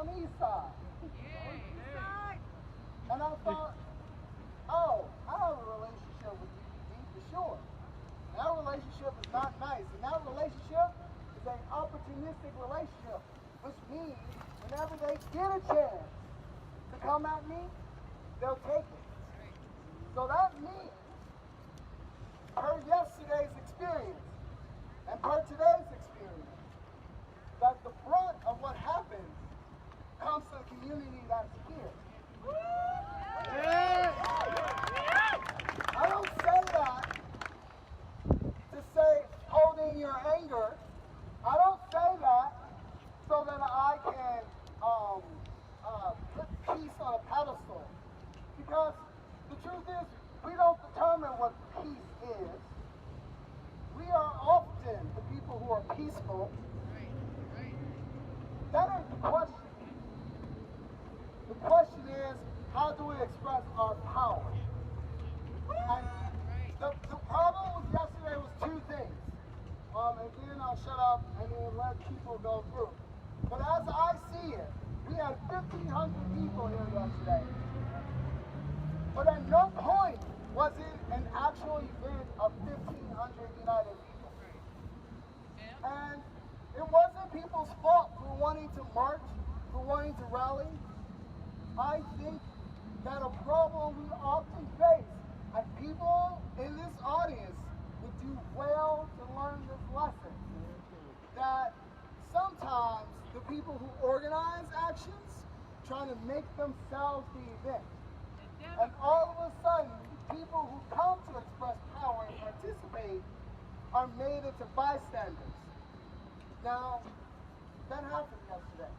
on the east side. Yeah. And I thought, oh, I have a relationship with DPD for sure. That relationship is not nice. And that relationship is an opportunistic relationship, which means whenever they get a chance to come at me, they'll take it. So that means, per yesterday's experience and per today's experience, that the brunt of what happens comes to the community that's here. I don't say that to say hold in your anger. I don't say that so that I can put peace on a pedestal. Because the truth is, we don't determine what peace is. We are often the people who are peaceful. That ain't the question. The question is, how do we express our power? And the problem with yesterday was two things. And then I'll shut up and then let people go through. But as I see it, we had 1,500 people here yesterday. But at no point was it an actual event of 1,500 united people. And it wasn't people's fault for wanting to march, for wanting to rally. I think that a problem we often face, and people in this audience would do well to learn this lesson, that sometimes the people who organize actions trying to make themselves the event. And all of a sudden, people who come to express power and participate are made into bystanders. Now, that happened yesterday.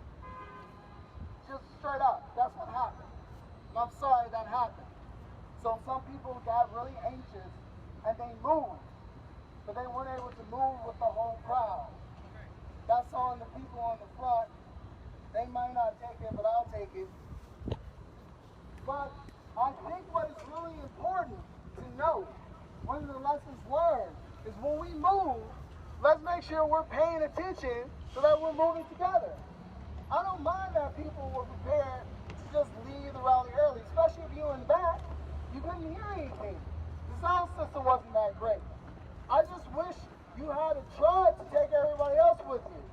Just straight up, that's what happened. And I'm sorry that happened. So some people got really anxious and they moved, but they weren't able to move with the whole crowd. That's on the people on the front. They might not take it, but I'll take it. But I think what is really important to note, one of the lessons learned, is when we move, let's make sure we're paying attention so that we're moving together. I don't mind that people were prepared to just leave the rally early, especially if you were in the back. You couldn't hear anything. The sound system wasn't that great. I just wish you had tried to take everybody else with you.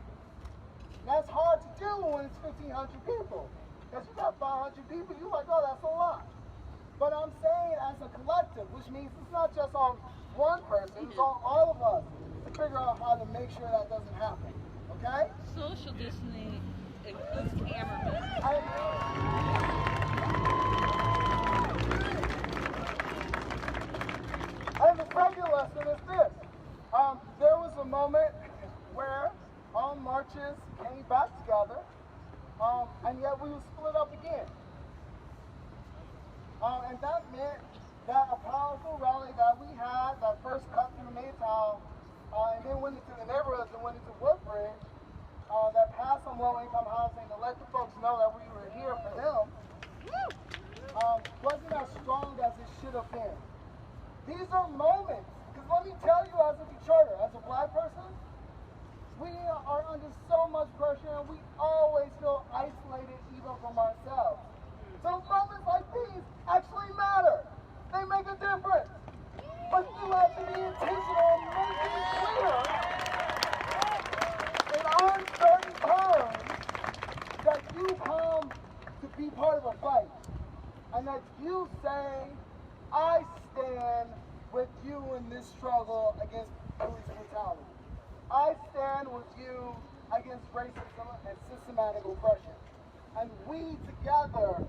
That's hard to do when it's 1,500 people. Because you got 500 people, you're like, oh, that's a lot. But I'm saying as a collective, which means it's not just on one person, it's on all of us to figure out how to make sure that doesn't happen. Okay? Social distancing includes cameramen. And the second lesson is this. There was a moment where all marches came back together, and yet we were split up again. And that meant that a powerful rally that we had that first cut through Maytown, and then went into the neighborhoods and went into Woodbridge, that passed some low-income housing to let the folks know that we were here for them, wasn't as strong as it should have been. These are moments, because let me tell you as a Detroiter, as a black person, we are under so much pressure and we always feel isolated even from ourselves. So moments like these actually matter. They make a difference. But you have to be intentional and make it clear in uncertain terms that you come to be part of a fight. And that you say, I stand with you in this struggle against police brutality. I stand with you against racism and systematic oppression. And we together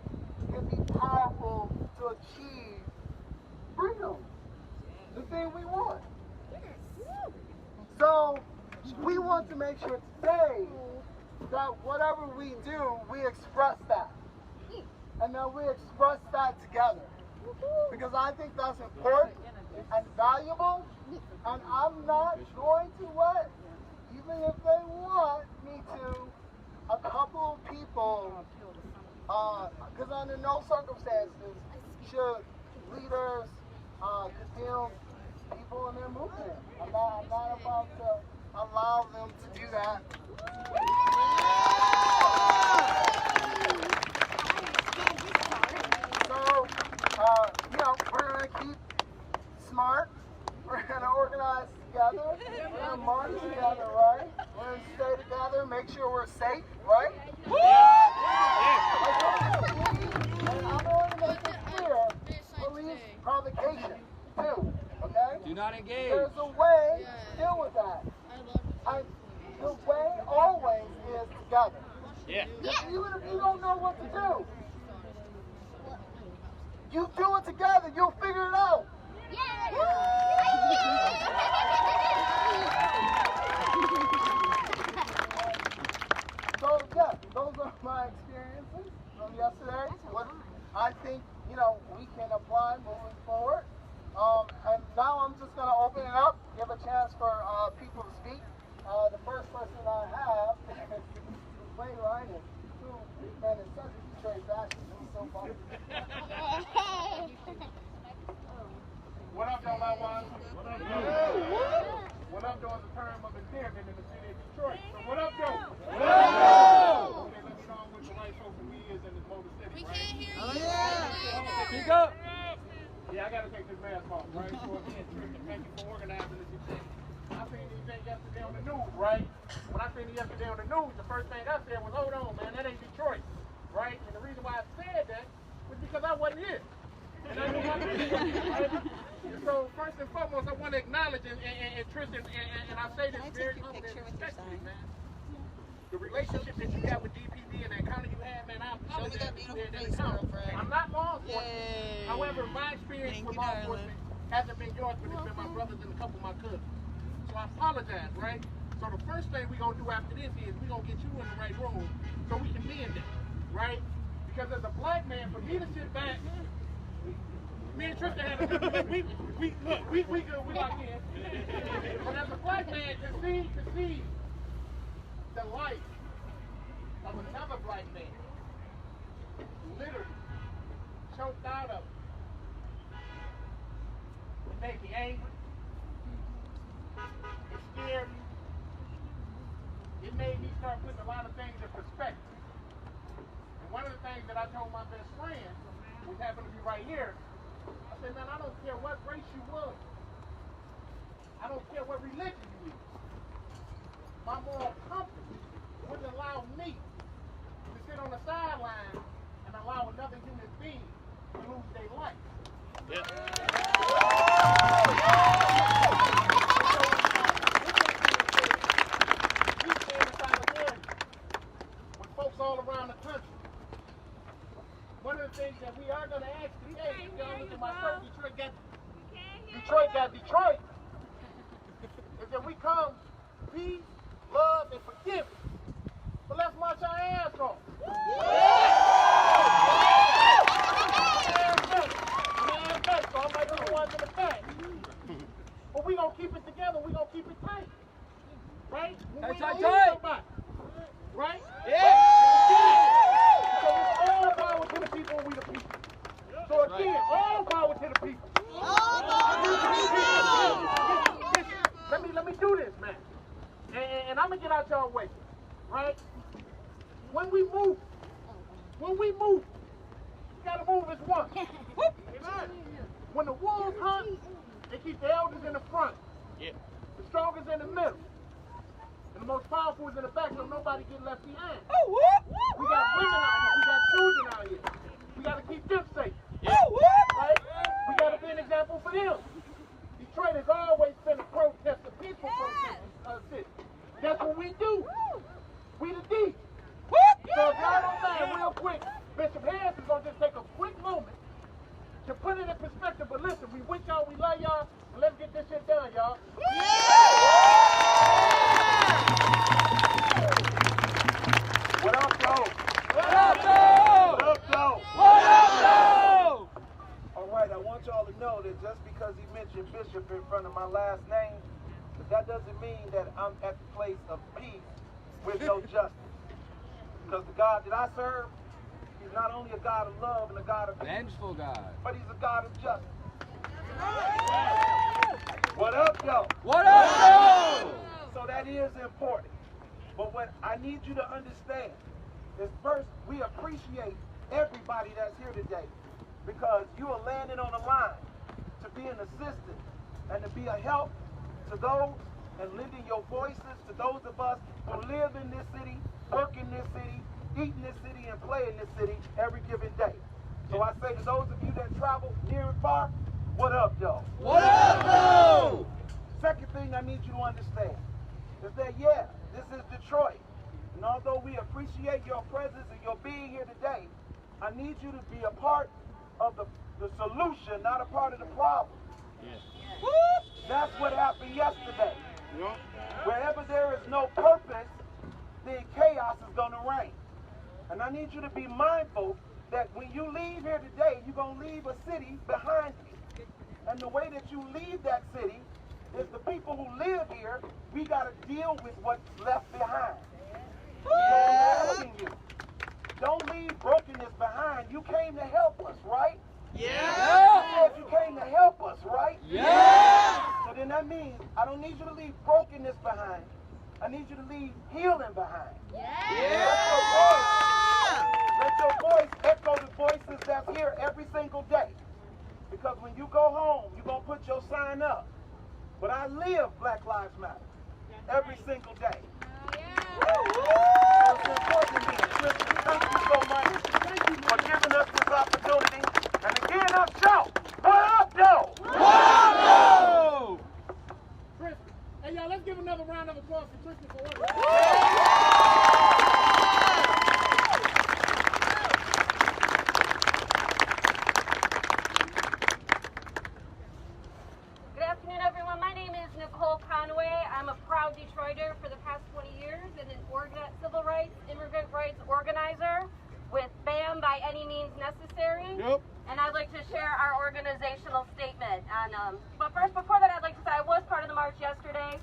can be powerful to achieve freedom, the thing we want. So we want to make sure today that whatever we do, we express that. And that we express that together. Because I think that's important and valuable. And I'm not going to let, even if they want me to, a couple of people, because under no circumstances should leaders condemn people in their movement. I'm not about to allow them to do that. make sure we're safe, right? And I'm going to make it clear, police provocation, too, okay? Do not engage. There's a way to deal with that. The way always is together. Yeah. Even if you don't know what to do, you do it together, you'll figure it out. So, yeah, those are my experiences from yesterday. What I think, you know, we can apply moving forward. And now I'm just going to open it up, give a chance for people to speak. The first person I have is Floyd who, man, in such a Detroit fashion. It was so funny. What up, though, Lawan? What up, though? What up, though, is a term of endearment in the city of Detroit. So what up, though? What up, though? Okay, let me know what the right folk we is in this motor city, We right? can't hear you. Speak up. Yeah, I gotta take this mask off, right? So again, Tristan, thank you for organizing this event. I seen the event yesterday on the news, right? When I seen it yesterday on the news, the first thing I said was, hold on, man, that ain't Detroit, right? And the reason why I said that was because I wasn't here. And I knew my business, right? And so first and foremost, I want to acknowledge and Tristan, and I say this very humbly and respectfully, man. The relationship that you got with DPD and the encounter you had, man, I apologize for that encounter. I'm not law enforcement. However, my experience with law enforcement hasn't been yours, but it's been my brothers and a couple of my cousins. So I apologize, right? So the first thing we're going to do after this is we're going to get you in the right room so we can mend that, right? Because as a black man, for me to sit back, me and Tristan had a we good, we locked in. But as a black man, to see the life of another black man literally choked out of it made me angry. It scared me. It made me start putting a lot of things in perspective. And one of the things that I told my best friend, who happened to be right here, I said, man, I don't care what race you was. I don't care what religion you is. My moral compass wouldn't allow me to sit on the sideline and allow another human being to lose their life. Yeah. We stand in solidarity with folks all around the country. One of the things that we are going to ask today, if y'all look at my shirt, Detroit got Detroit, is that we come peace, love, and forgiveness. But let's march our ass off. So I'm like the ones in the back. But we gonna keep it together. We gonna keep it tight, right? Tight. Right? Yeah. So it's all power to the people and we the people. So again, all power to the people. Let me do this, man. And I'm gonna get out y'all way, right? When we move, we gotta move as one. Amen. When the wolves hunt, they keep the elders in the front. Yeah. The strongest in the middle. And the most powerful is in the back so nobody get left behind. We got women out here, we got children out here. We gotta keep them safe. Yeah. Right? We gotta be an example for them. Detroit has always been a protest, a peaceful protest city. That's what we do. We the D. So if y'all don't mind, real quick, Bishop Harris is gonna just take a quick moment to put it in perspective. But listen, we with y'all, we love y'all, and let's get this shit done, y'all. What up, though? What up, though? What up, though? What up, though? All right, I want y'all to know that just because he mentioned Bishop in front of my last name, that doesn't mean that I'm at the place of peace with no justice. Because the God that I serve, he's not only a God of love and a God of peace, Vengeful God. but he's a God of justice. What up, though? What up, though? So that is important. But what I need you to understand is first, we appreciate everybody that's here today because you are landing on the line to be an assistant and to be a help to those and lending your voices to those of us who live in this city eat in this city and play in this city every given day. So I say to those of you that travel near and far, what up, though? What up, though? Second thing I need you to understand is that, yeah, this is Detroit. And although we appreciate your presence and your being here today, I need you to be a part of the solution, not a part of the problem. That's what happened yesterday. Wherever there is no purpose, then chaos is going to reign. And I need you to be mindful that when you leave here today, you're going to leave a city behind you. And the way that you leave that city is the people who live here, we got to deal with what's left behind. So I'm asking you, don't leave brokenness behind. You came to help us, right? Yeah. You came to help us, right? Yeah. So then that means I don't need you to leave brokenness behind. I need you to leave healing behind. Let your voice echo the voices that's here every single day. Because when you go home, you're going to put your sign up. But I live Black Lives Matter every single day. So it's important to me. Listen, thank you so much for giving us this opportunity. And again, I shout, what up, though? What up, though? Tristan. Hey, y'all, let's give another round of applause for Tristan for what? Good afternoon, everyone. My name is Nicole Conway. I'm a proud Detroiter for the past 20 years and an civil rights, immigrant rights organizer with BAM by any means necessary. Yep. And I'd like to share our organizational statement. But first, before that, I'd like to say I was part of the march yesterday,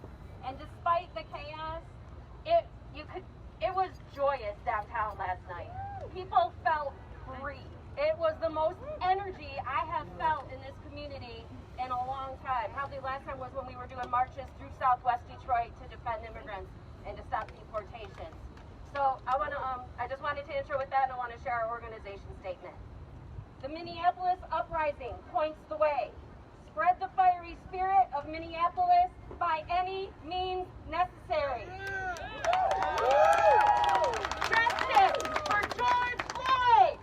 and despite the chaos, it was joyous downtown last night. People felt free. It was the most energy I have felt in this community in a long time. Probably last time was when we were doing marches through Southwest Detroit to defend immigrants and to stop deportations. So I just wanted to intro with that, and I want to share our organization statement. The Minneapolis Uprising points the way. Spread the fiery spirit of Minneapolis by any means necessary. Justice for George Floyd!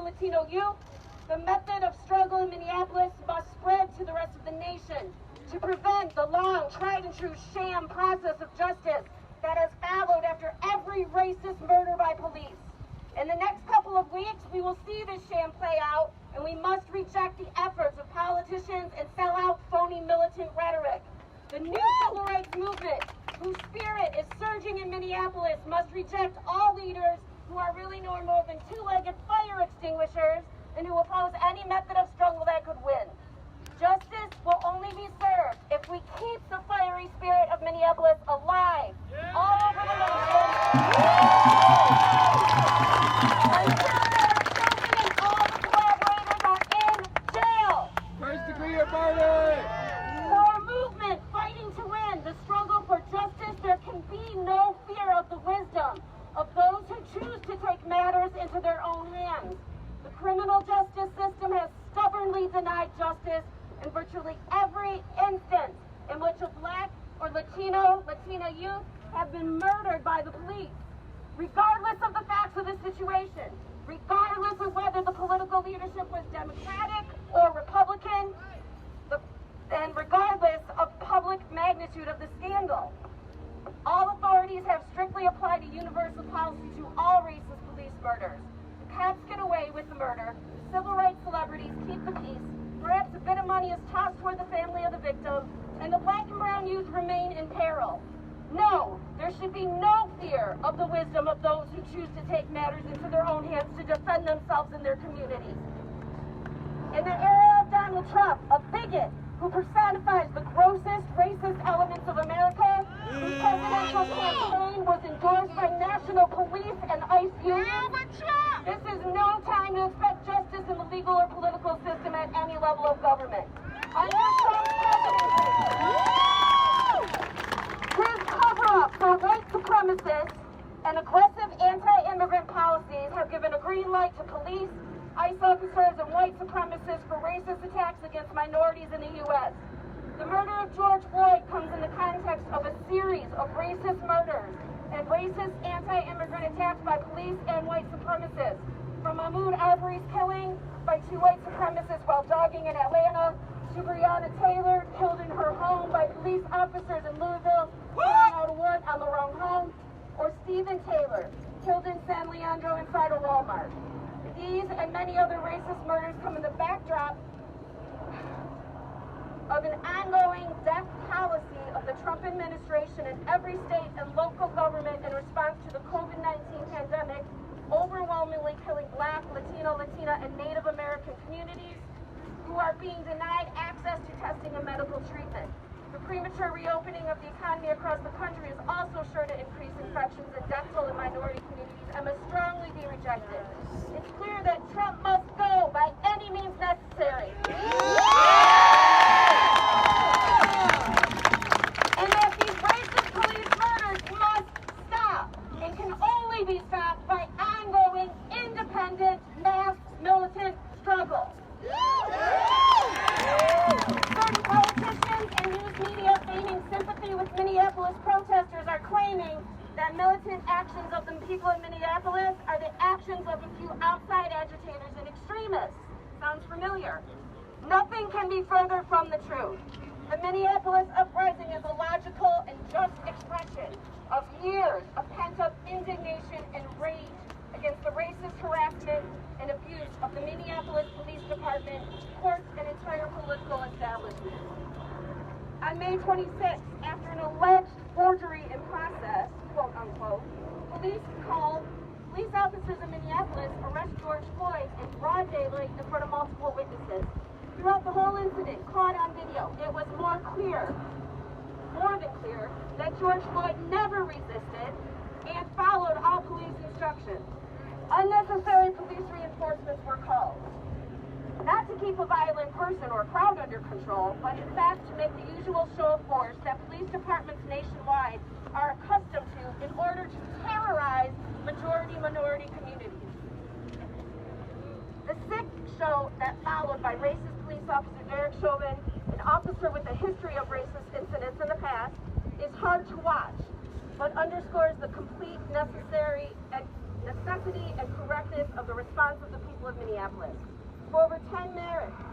Latino youth, the method of struggle in Minneapolis must spread to the rest of the nation to prevent the long, tried and true sham process of justice that has followed after every racist murder by police. In the next couple of weeks, we will see this sham play out, and we must reject the efforts of politicians and sell out phony militant rhetoric. The new civil rights movement, whose spirit is surging in Minneapolis, must reject all leaders who are really no more than two-legged fire extinguishers and who oppose any method of struggle that could win. Justice will only be served if we keep the fiery spirit of Minneapolis alive all over the nation. Until Derek Chauvin and all the collaborators are in jail. First degree of murder. For a movement fighting to win the struggle for justice, there can be no fear of the wisdom of those who choose to take matters into their own hands. The criminal justice system has stubbornly denied justice in virtually every instance in which a Black or Latina youth have been murdered by the police. Regardless of the facts of the situation, regardless of whether the political leadership was Democratic or Republican, and regardless of public magnitude of the scandal, all authorities have strictly applied a universal policy to all racist police murders. The cops get away with the murder, civil rights celebrities keep the peace, perhaps a bit of money is tossed toward the family of the victim, and the black and brown youth remain in peril. No, there should be no fear of the wisdom of those who choose to take matters into their own hands to defend themselves and their communities. In the era of Donald Trump, a bigot who personifies the grossest racist elements of America, whose presidential campaign was endorsed by national police and ICE unions, this is no time to expect justice in the legal or political system at any level of government. Under Trump's presidency, his cover-up for white supremacists and aggressive anti-immigrant policies have given a green light to police, ICE officers, and white supremacists for racist attacks against minorities in the U.S. The murder of George Floyd comes in the context of a series of racist murders and racist anti-immigrant attacks by police and white supremacists. From Mahmoud Arbery's killing by two white supremacists while jogging in Atlanta, to Breonna Taylor, killed in her home by police officers in Louisville, pulling out a wood on the wrong home, or Stephen Taylor, killed in San Leandro inside a Walmart. These and many other racist murders come in the backdrop of an ongoing death policy of the Trump administration in every state and local government in response to the COVID-19 pandemic, overwhelmingly killing Black, Latino, Latina, and Native American communities who are being denied access to testing and medical treatment. The premature reopening of the economy across the country is also sure to increase infections and death toll in minority communities and must strongly be rejected. It's clear that Trump must go by any means necessary. And that these racist police murders must stop and can only be stopped by ongoing, independent, mass, militant struggle. Certain politicians and news media feigning sympathy with Minneapolis protesters are claiming that militant actions of the people in Minneapolis are the actions of a few outside agitators and extremists. Sounds familiar? Nothing can be further from the truth. The Minneapolis uprising is a logical and just expression of years of pent-up indignation and rage against the racist harassment and abuse of the Minneapolis Police Department, courts, and entire political establishment. On May 26th, after an alleged forgery in process, quote unquote, police officers in Minneapolis arrest George Floyd in broad daylight in front of multiple witnesses. Throughout the whole incident, caught on video, it was more than clear, that George Floyd never resisted and followed all police instructions. Unnecessary police reinforcements were called. Not to keep a violent person or crowd under control, but in fact to make the usual show of force that police departments nationwide are accustomed to in order to terrorize majority-minority communities. The sick show that followed by racist police officer Derek Chauvin, an officer with a history of racist incidents in the past, is hard to watch, but underscores the complete necessity and correctness of the response of the people of Minneapolis. For over 10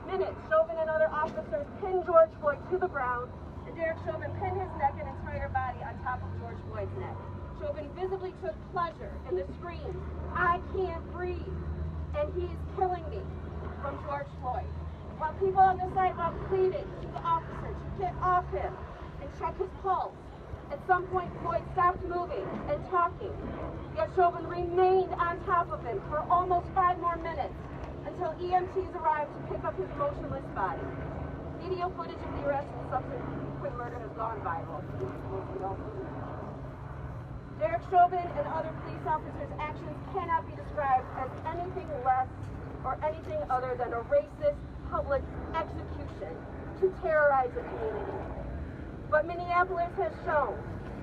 minutes, Chauvin and other officers pinned George Floyd to the ground, and Derek Chauvin pinned his neck and entire body on top of George Floyd's neck. Chauvin visibly took pleasure in the screams, "I can't breathe," and "He's killing me," from George Floyd, while people on the sidewalk pleaded to the officer to get off him and check his pulse. At some point, Floyd stopped moving and talking, yet Chauvin remained on top of him for almost 5 more minutes until EMTs arrived to pick up his motionless body. Video footage of the arrest and subsequent murder has gone viral. Derek Chauvin and other police officers' actions cannot be described as anything less or anything other than a racist public execution to terrorize a community. But Minneapolis has shown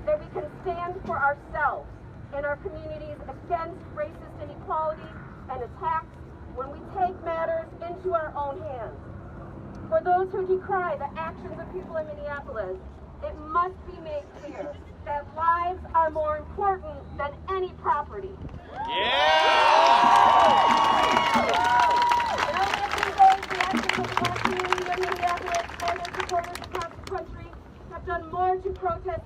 that we can stand for ourselves and our communities against racist inequality and attacks when we take matters into our own hands. For those who decry the actions of people in Minneapolis, it must be made clear that lives are more important than any property. Supporters across the country have done more to protest,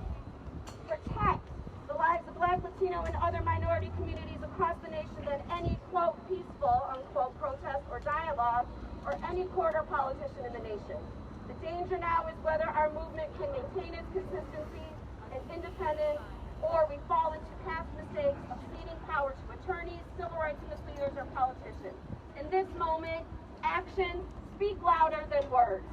protect the lives of Black, Latino, and other minority communities across the nation than any, quote, peaceful, unquote, protest or dialogue or any court or politician in the nation. The danger now is whether our movement can maintain its consistency and independence, or we fall into past mistakes of ceding power to attorneys, civil rights leaders, or politicians. In this moment, actions speak louder than words.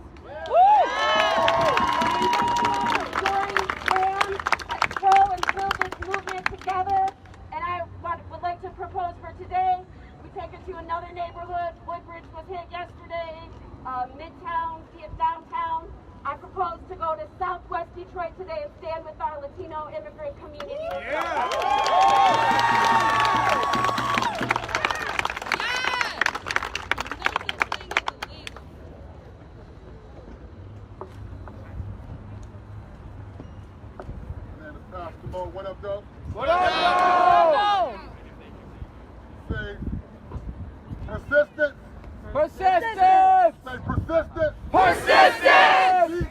Grow and build this movement together. And I would like to propose for today, we take it to another neighborhood. Woodbridge was hit yesterday, Midtown, downtown. I propose to go to Southwest Detroit today and stand with our Latino immigrant community. What up, though? What up, Say persistent. Persistent. Say persistent. Persistent.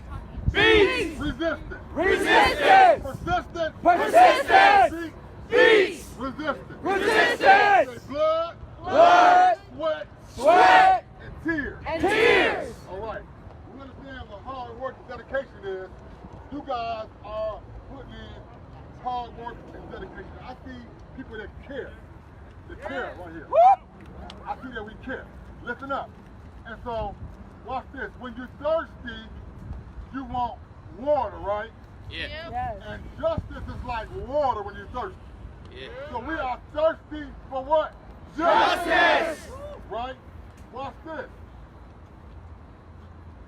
Beats. Resistant. Resistance. Persistent. Persistence. Beats. Resistant. Resistance. Say blood. Blood. Sweat. Sweat. And tears. And tears. All right. We understand what hard work and dedication is. You guys are putting in hard work and dedication. I see people that care. They care right here. I see that we care. Listen up. And so, watch this. When you're thirsty, you want water, right? Yeah. Yes. And justice is like water when you're thirsty. Yeah. So we are thirsty for what? Justice. Right? Watch this.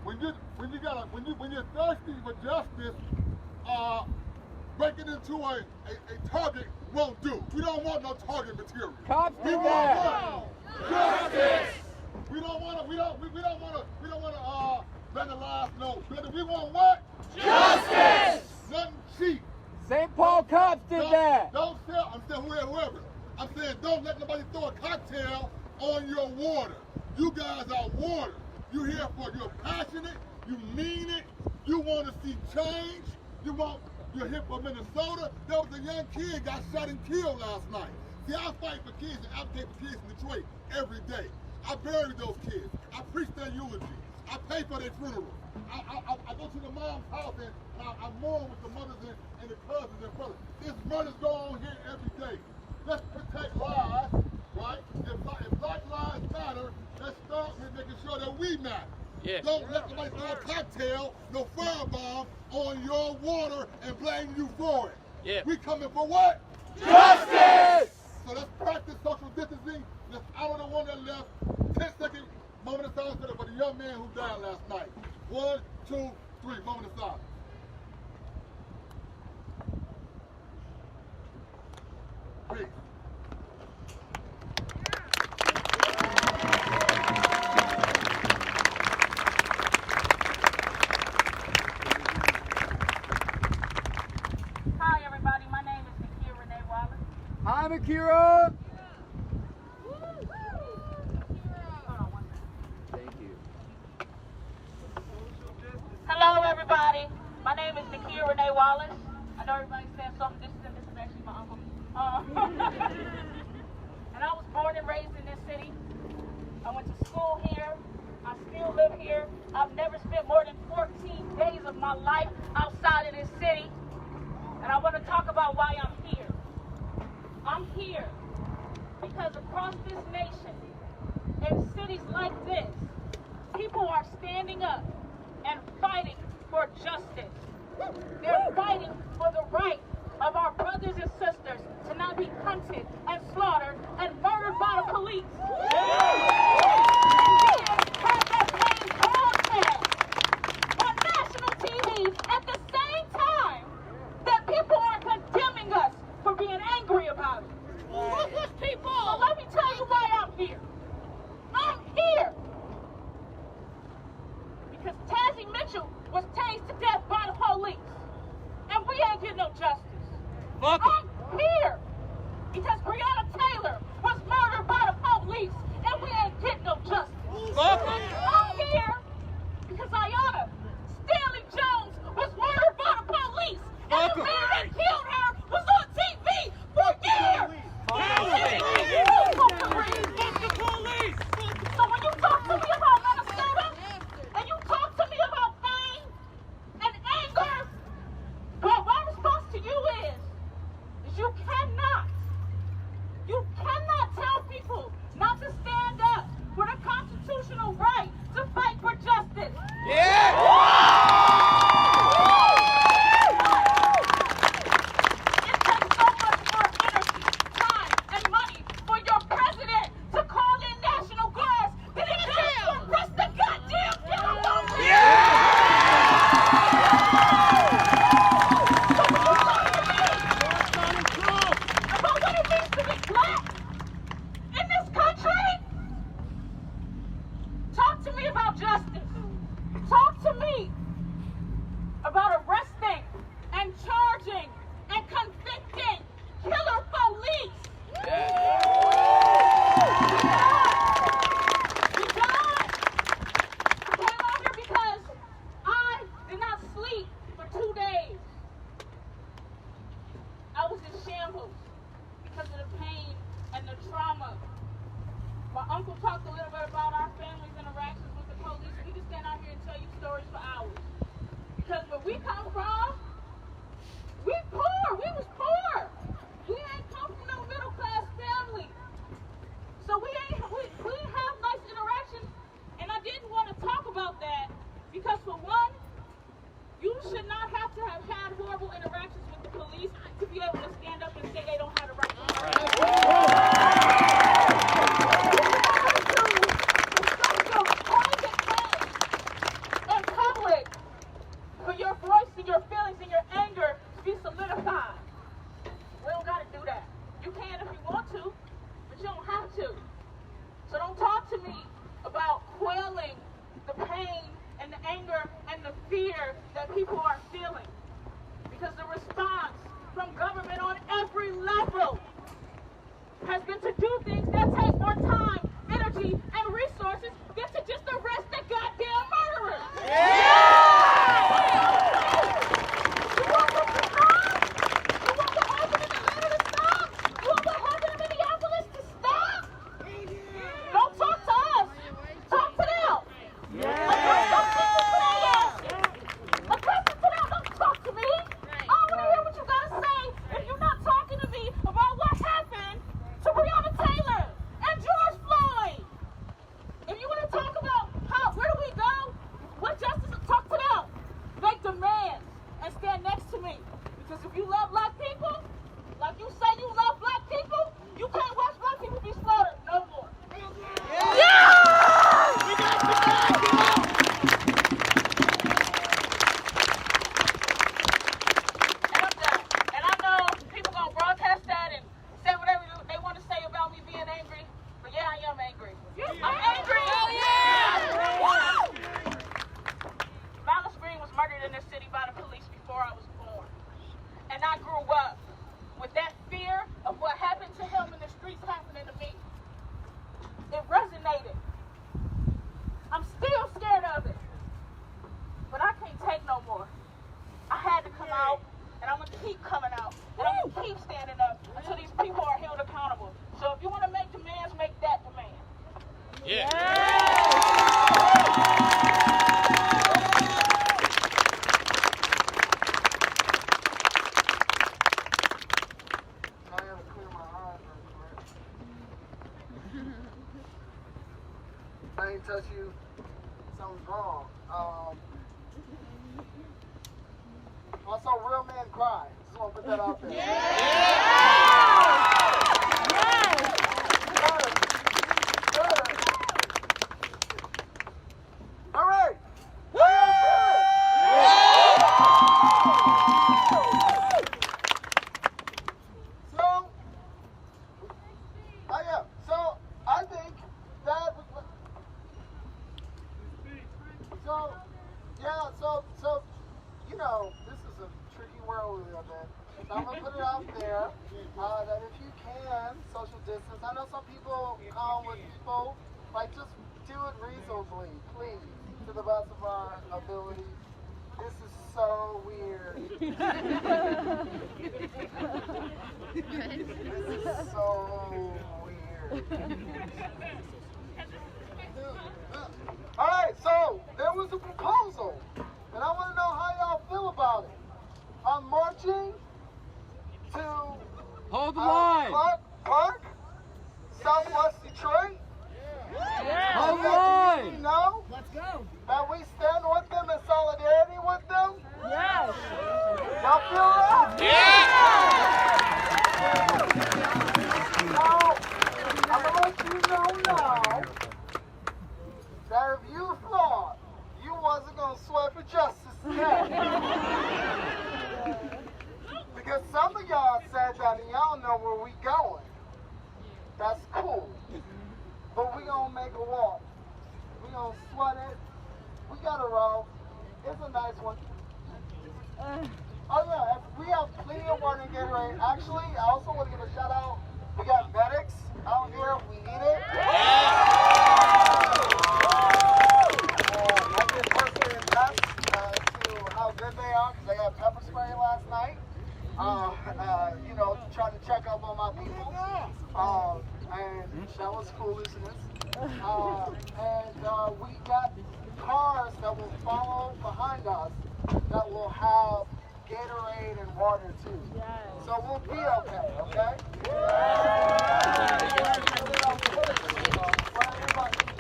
When you're thirsty for justice, breaking into a target won't do. We don't want no target material. Cops We do want that. what? Justice. We don't want to vandalize no building. We want what? Justice. Nothing cheap. St. Paul cops did that. Don't sell. I'm saying whoever. I'm saying don't let nobody throw a cocktail on your water. You guys are water. You're you're passionate. You mean it. You want to see change. You're here for Minnesota. There was a young kid got shot and killed last night. See, I fight for kids and advocate for kids in Detroit every day. I bury those kids. I preach their eulogy. I pay for their funeral. I go to the mom's house and I mourn with the mothers and the cousins and brothers. This murders go on here every day. Let's protect lives, right? If Black lives matter, let's start with making sure that we matter. Yeah. Don't let somebody throw a cocktail, no firebomb on your water and blame you for it. Yeah. We coming for what? Justice. So let's practice social distancing. Let's honor the one that left. 10-second moment of silence for the young man who died last night. 1, 2, 3, moment of silence. Peace. Hi, everybody. My name is Nakia Renee Wallace. Hi, Akira. Thank you. Hello, everybody. My name is Nakia Renee Wallace. I know everybody's saying something distant. This is actually my uncle. And I was born and raised in this city. I went to school here. I still live here. I've never spent more than 14 days of my life outside of this city. And I want to talk about why I'm here. I'm here because across this nation, in cities like this, people are standing up and fighting for justice. They're fighting for the right of our brothers and sisters to not be hunted and slaughtered and murdered by the police. Have their pain broadcast on national TV at the same time that people are condemning us for being angry about it. People, so let me tell you why I'm here. I'm here because Tazzy Mitchell was tased to death by the police, and we ain't getting no justice. I'm here because I ain't touch you, something's wrong. Also, real men cry. Just want to put that out there. All right. I think that so you know, this is a tricky world we live in. So I'm gonna put it out there that if you can social distance. I know some people come with people, like just do it reasonably, please, to the best of our ability. This is so weird. This is so weird. Alright, so there was a proposal, and I want to know how y'all feel about it. I'm marching to Hold the line. Clark Park, Southwest Detroit. Hold the line. Let's go. That we stand with Y'all feel that? Now, I'm gonna let you know now that if you thought you wasn't gonna sweat for justice today, because some of y'all said that and y'all know where we going. That's cool. But we gonna make a walk. We gonna sweat it. We got a roll. It's a nice one. Oh yeah, we have plenty of water and Gatorade. Actually, I also want to give a shout out. We got medics out here if we need it. I can personally attest to how good they are because they had pepper spray last night. You know, trying to check up on my people. And that was foolishness. And we got cars that will follow behind us that will have Gatorade and water too. So we'll be okay, okay?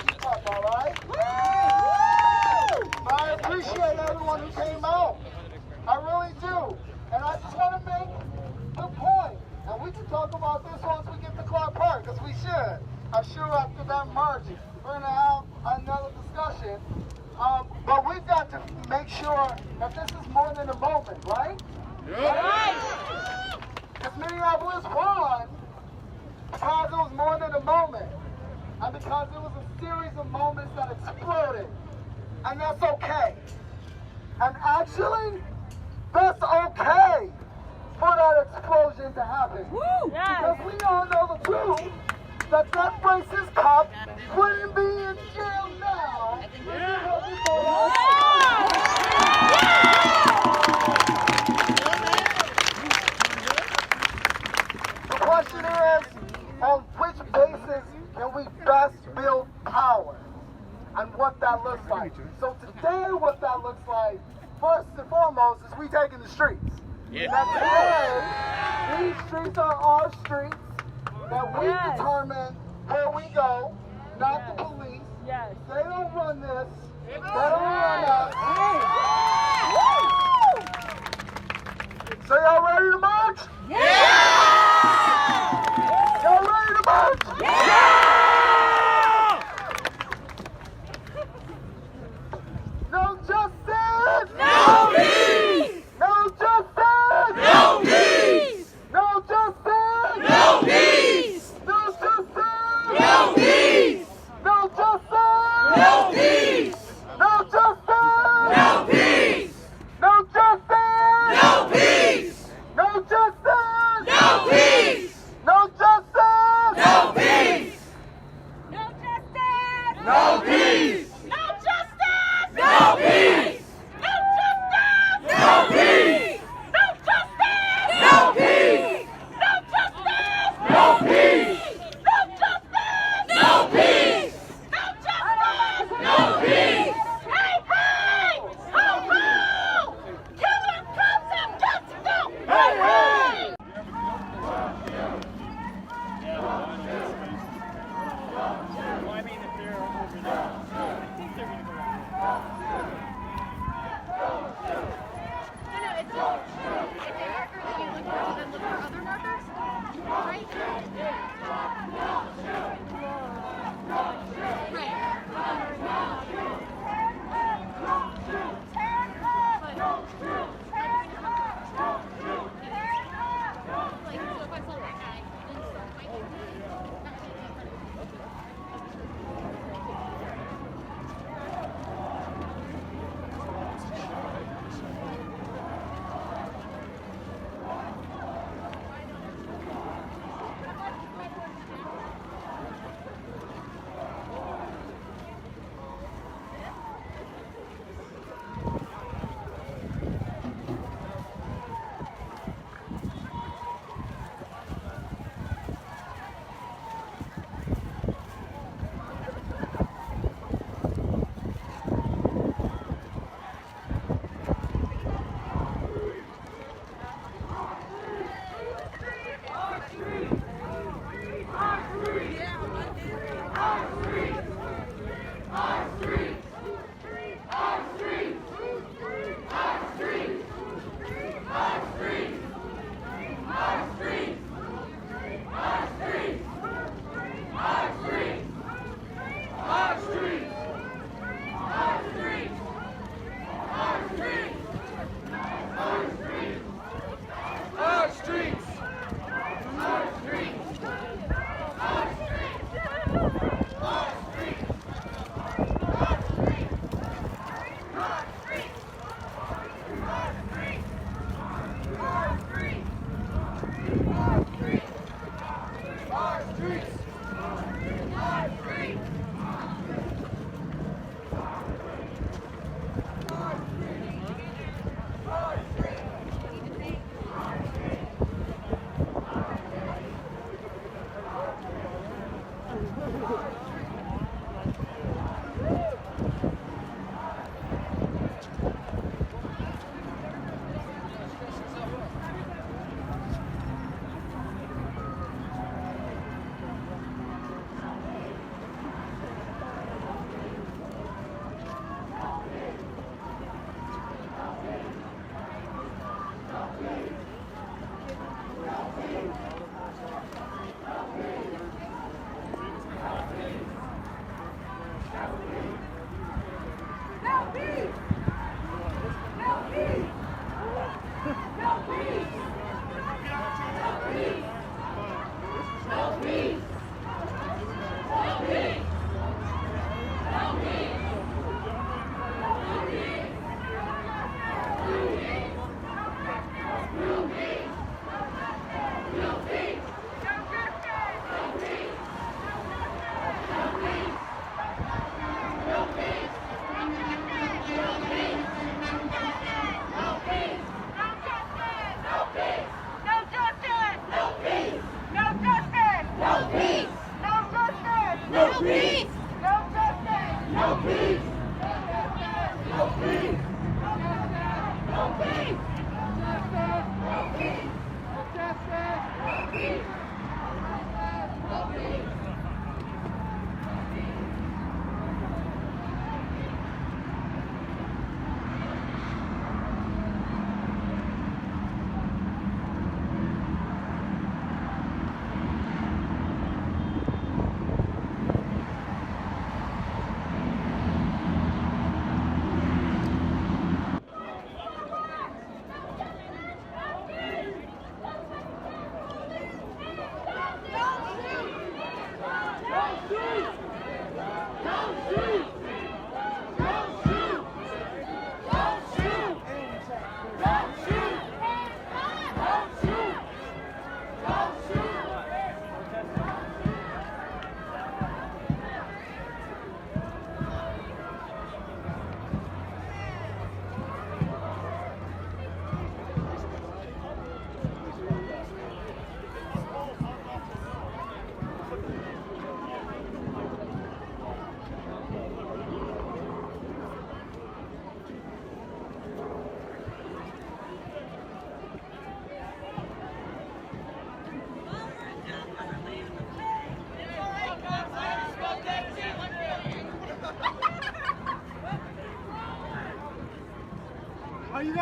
Keep up, all right? But I appreciate everyone who came out. I really do. And I just want to make the point, and we can talk about this once we get to Clark Park, because we should. I'm sure after that march, we're going to have another discussion. But we've got to make sure that this is more than a moment, right? Right. Because Minneapolis won because it was more than a moment. And because it was a series of moments that exploded. And that's okay. And actually, that's okay for that explosion to happen. Because we all know the truth that that racist cop wouldn't be in jail now. The question is, on which basis can we best build power? And what that looks like. So today what that looks like, first and foremost, is we taking the streets. Now today, these streets are our streets that we determine where we go, not the police. They don't run this. They don't run us. So y'all ready to march? Y'all ready to march? No justice! No peace! No justice! No peace! No justice! No peace! No justice! No peace! No justice! No peace! No justice! No peace! No justice! No peace! No justice! No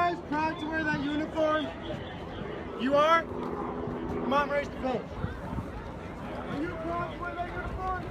guys proud to wear that uniform? You are? Come on, raise the bench. Are you proud to wear that uniform?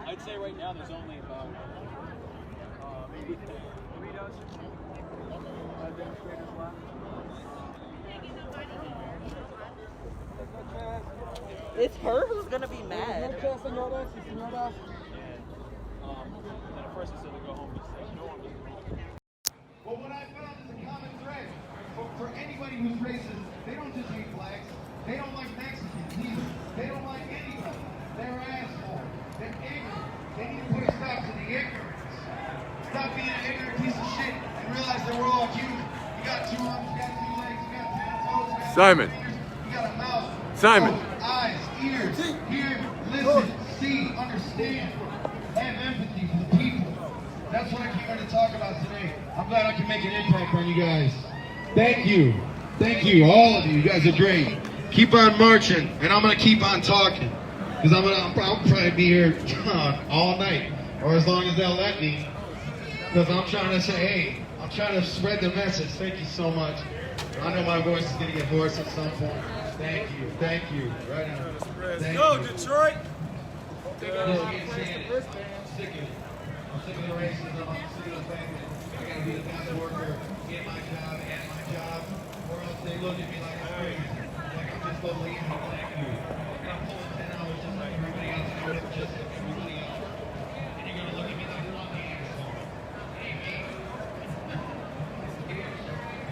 I'd say right now there's only about maybe 3 dozen demonstrators left. It's her who's gonna be mad. And then at first I said to go home and say, no one was. Well, what I found is a common thread for anybody who's racist. They don't just hate blacks. They don't like Mexicans either. They don't like anybody. They're assholes. They're ignorant. They need to put a stop to the ignorance. Stop being an ignorant piece of shit and realize that we're all human. You got 2 arms, you got 2 legs, you got 10 toes, you got Simon. 2 fingers, you got a mouth. Simon. Nose, eyes, ears, hear, listen, see, understand. Have empathy for the people. That's what I came here to talk about today. I'm glad I can make an impact on you guys. Thank you. Thank you, all of you. You guys are great. Keep on marching, and I'm going to keep on talking. Because I'll probably be here all night, or as long as they'll let me. Because I'm trying to say, hey, I'm trying to spread the message. Thank you so much. I know my voice is going to get hoarse at some point. Thank you. Thank you. Right on. Thank Go, you. Detroit! I just can't stand it. I'm sick of it. I'm sick of the racism. I'm sick of the fact that I gotta be the best worker in my job and my job, or else they look at me like I'm crazy, like I'm just a lazy black dude. And I'm pulling 10 hours just like everybody else, and I'm just like everybody else. And you're gonna look at me like I'm the asshole. Hey,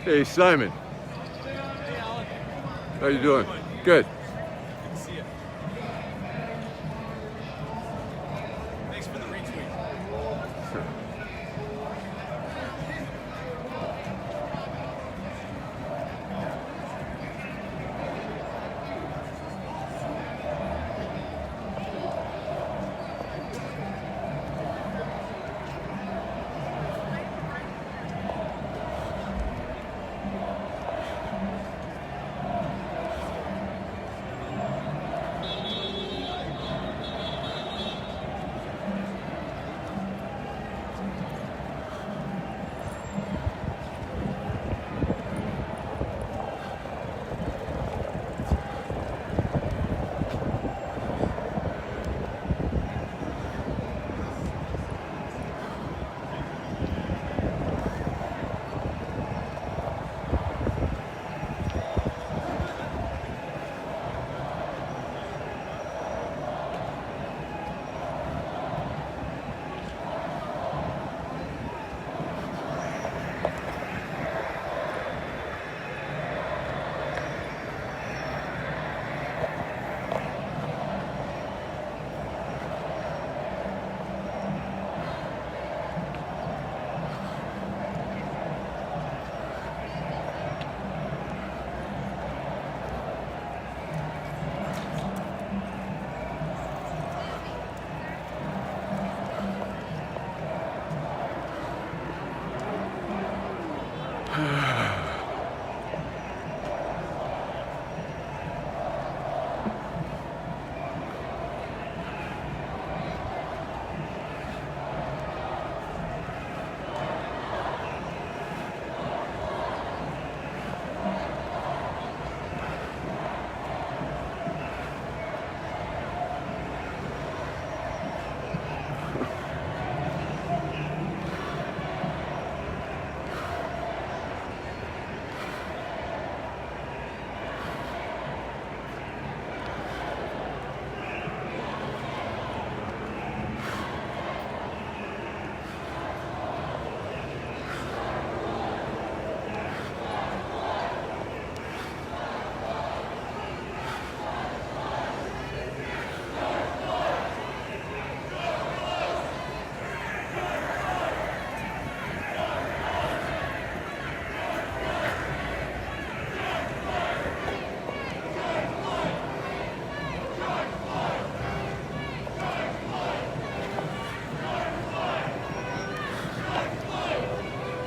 Hey, Simon. How you doing? Good. Good to see you. Thanks for the retweet.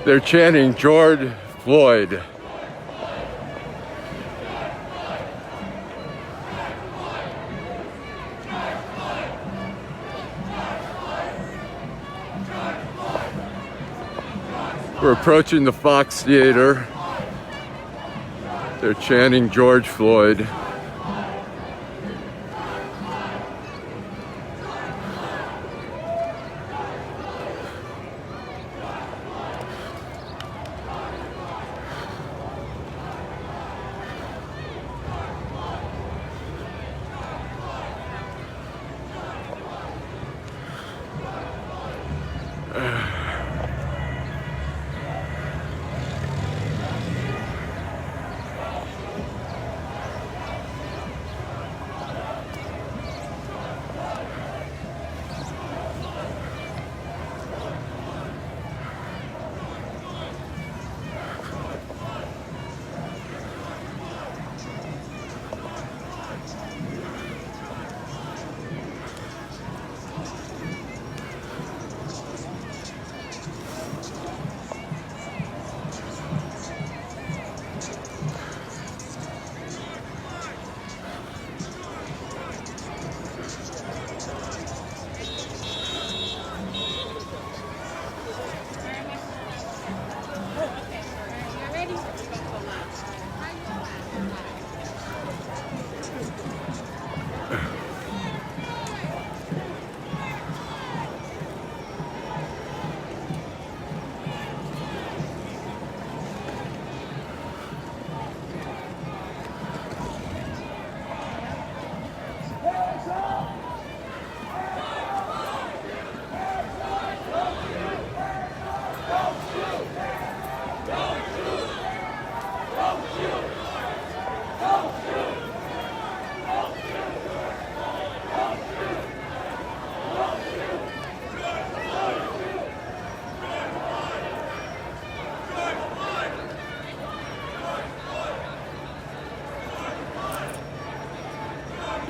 They're chanting George Floyd. We're approaching the Fox Theater. They're chanting George Floyd.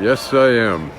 Yes, I am.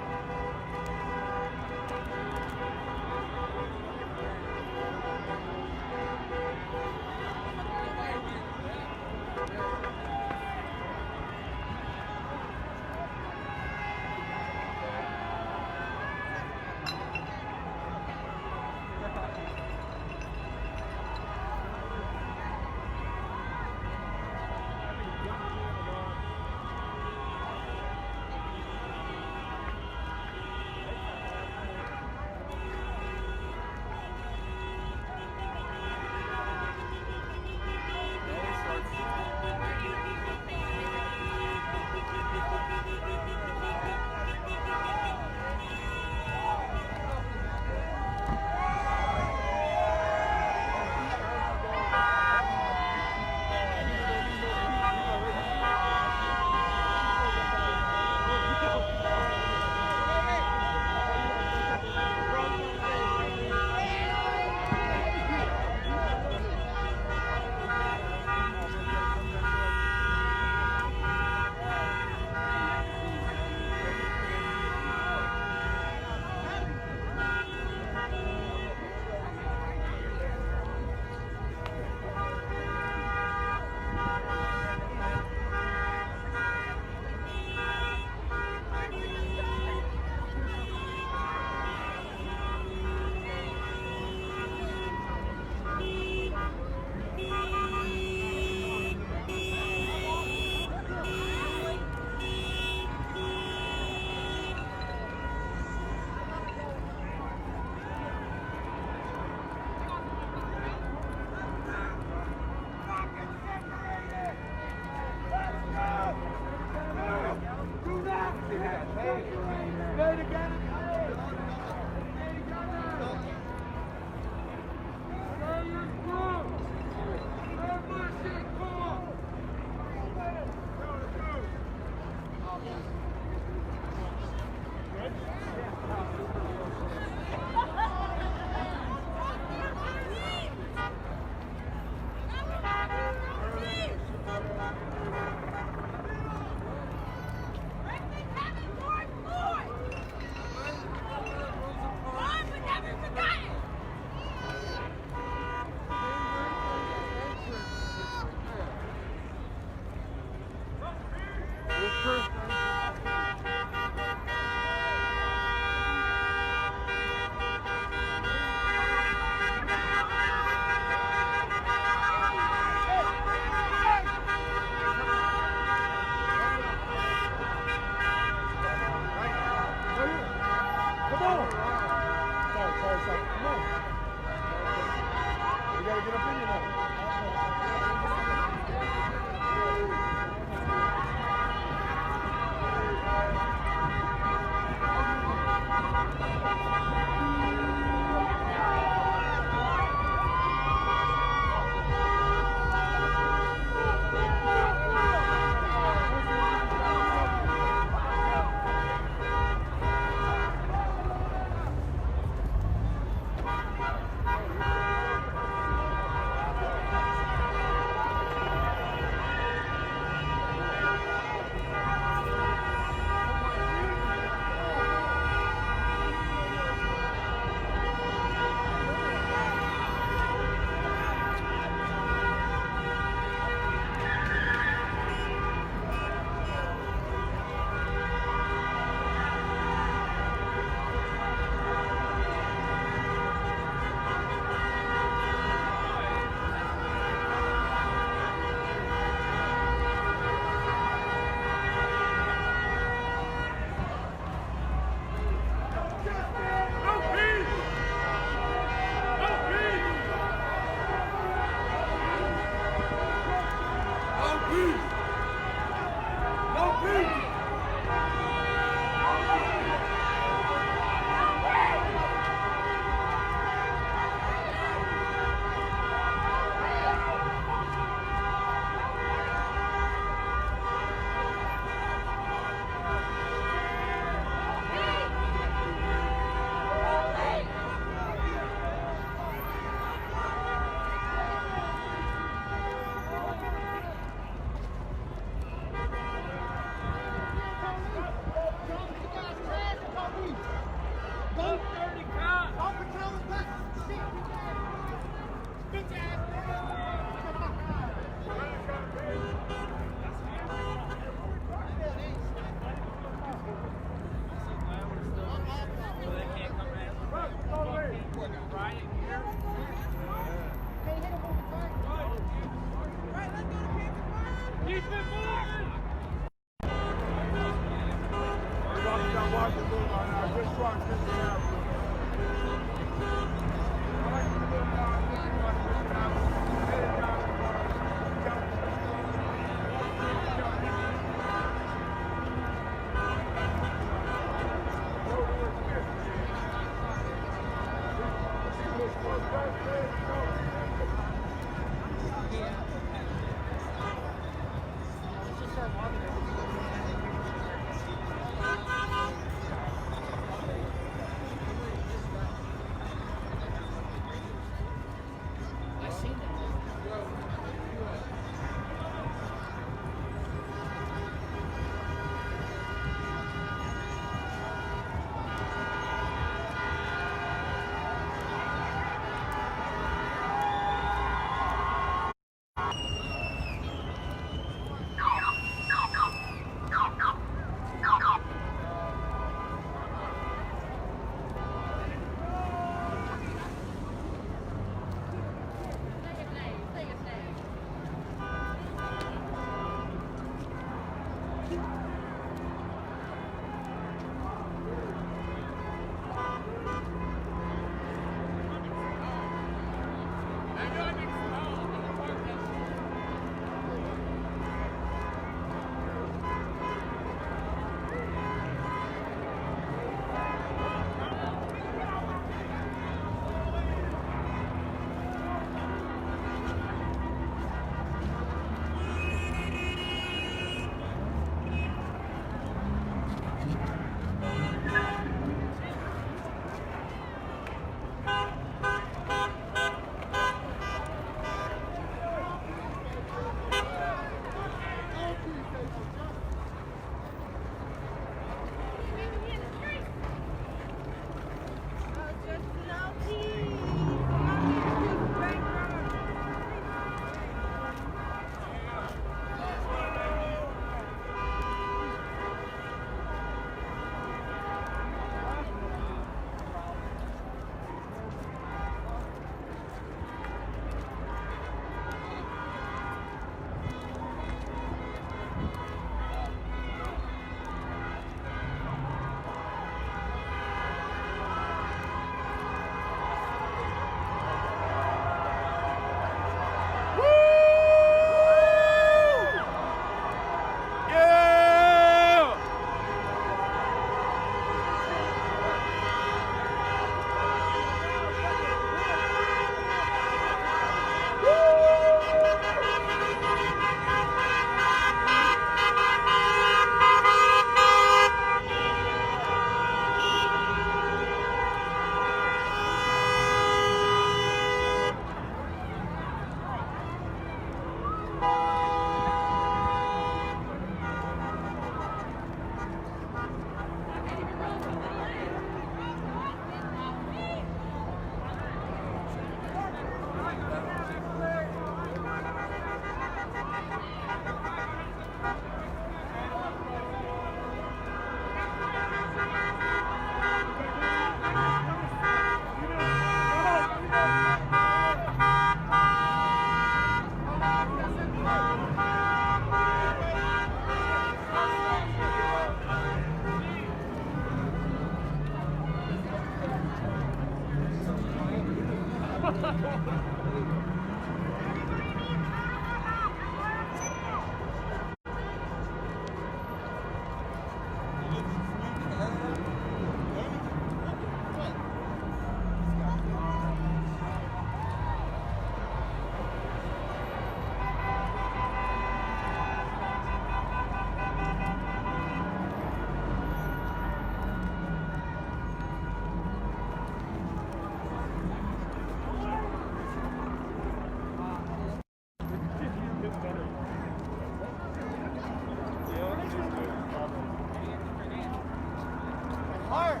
Hard.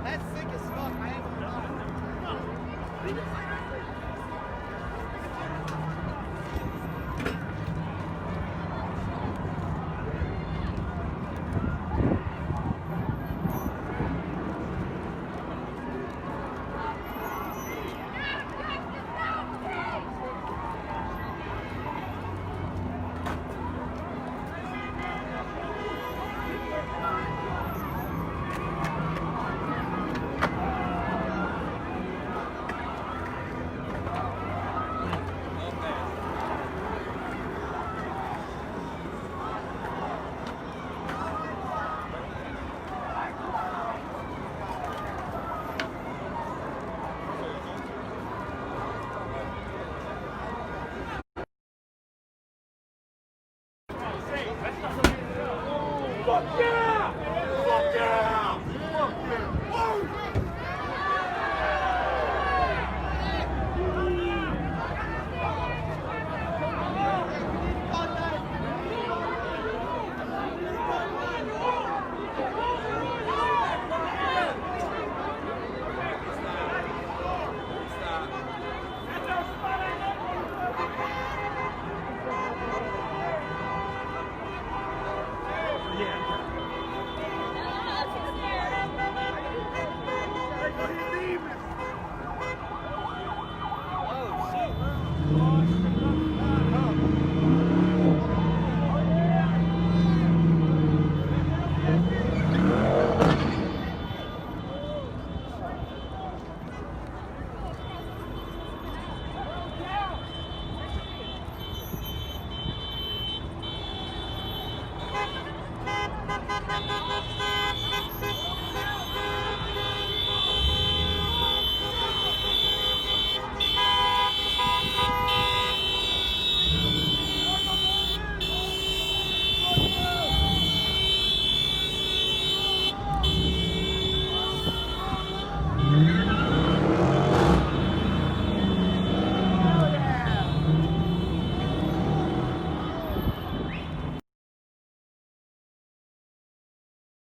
That's sick as fuck. I ain't gonna lie.